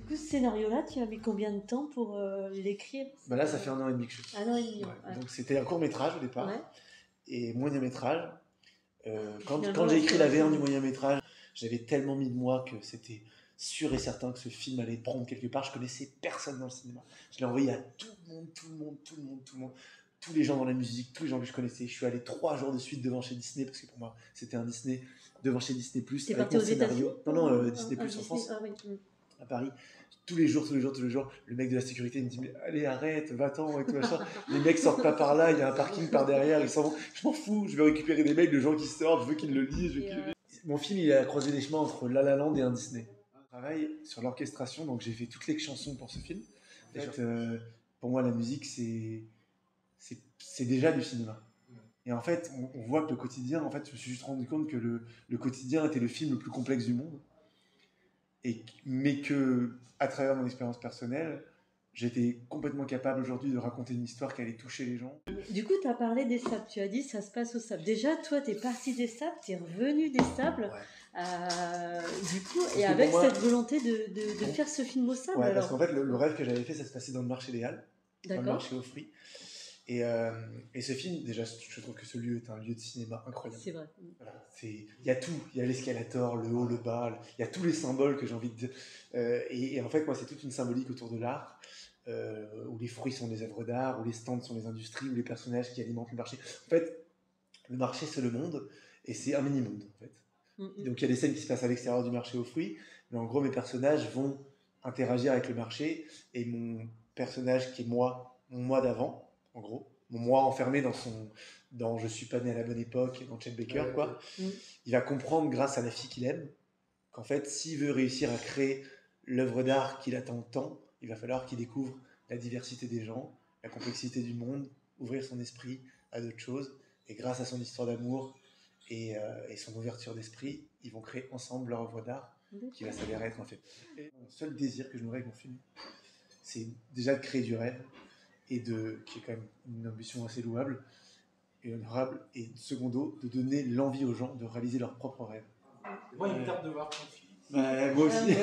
coup, ce scénario-là, tu as mis combien de temps pour l'écrire? Bah là, ça fait 1 an et demi que je suis. 1 an et demi. Ouais. Donc c'était un court-métrage au départ, et moyen-métrage. Quand Finalement, j'ai là, écrit c'est la V1 du assez- moyen-métrage, j'avais tellement mis de moi que c'était sûr et certain que ce film allait prendre quelque part. Je connaissais personne dans le cinéma. Je l'ai envoyé à tout le monde, tous les gens dans la musique, tous les gens que je connaissais. Je suis allé 3 jours de suite devant chez Disney, parce que pour moi, c'était un Disney, devant chez Disney+, T'es avec parti mon aux scénario. États-Unis? Non, Disney+, en Disney. France, Ah oui. à Paris. Tous les jours, le mec de la sécurité me dit mais allez arrête, va-t'en et tout machin. Les mecs sortent pas par là, il y a un parking par derrière, ils s'en vont. Je m'en fous, je vais récupérer des mails de gens qui sortent, je veux qu'ils le lisent. Mon film, il a croisé les chemins entre La La Land et un Disney. Je travaille sur l'orchestration, donc j'ai fait toutes les chansons pour ce film. En fait, pour moi, la musique, c'est déjà du cinéma. Et en fait, on voit que le quotidien, en fait, je me suis juste rendu compte que le quotidien était le film le plus complexe du monde. Mais que, à travers mon expérience personnelle, j'étais complètement capable aujourd'hui de raconter une histoire qui allait toucher les gens. Du coup, tu as parlé des sables. Tu as dit ça se passe au sable. Déjà, toi, tu es parti des sables, tu es revenu des sables. Du coup, et avec moi, cette volonté de faire ce film au sable. Ouais, parce qu'en fait, le rêve que j'avais fait, ça se passait dans le marché des Halles, dans le marché aux fruits. Et ce film, déjà, je trouve que ce lieu est un lieu de cinéma incroyable. C'est vrai. Voilà, il y a tout. Il y a l'escalator, le haut, le bas. Il y a tous les symboles que j'ai envie de dire. Et en fait, moi, c'est toute une symbolique autour de l'art, où les fruits sont des œuvres d'art, où les stands sont des industries, où les personnages qui alimentent le marché. En fait, le marché, c'est le monde, et c'est un mini-monde, en fait. Donc, il y a des scènes qui se passent à l'extérieur du marché aux fruits, mais en gros, mes personnages vont interagir avec le marché, et mon personnage qui est moi, mon moi d'avant, en gros, mon moi enfermé dans Je suis pas né à la bonne époque, dans Chet Baker, quoi. Il va comprendre grâce à la fille qu'il aime qu'en fait, s'il veut réussir à créer l'œuvre d'art qu'il attend tant, il va falloir qu'il découvre la diversité des gens, la complexité du monde, ouvrir son esprit à d'autres choses. Et grâce à son histoire d'amour et son ouverture d'esprit, ils vont créer ensemble leur œuvre d'art qui va s'avérer être un fait. Et mon seul désir que je nourris avec mon film, c'est déjà de créer du rêve, qui est quand même une ambition assez louable et honorable, et secondo, de donner l'envie aux gens de réaliser leurs propres rêves. Moi, il me tape de voir ton film. Moi aussi.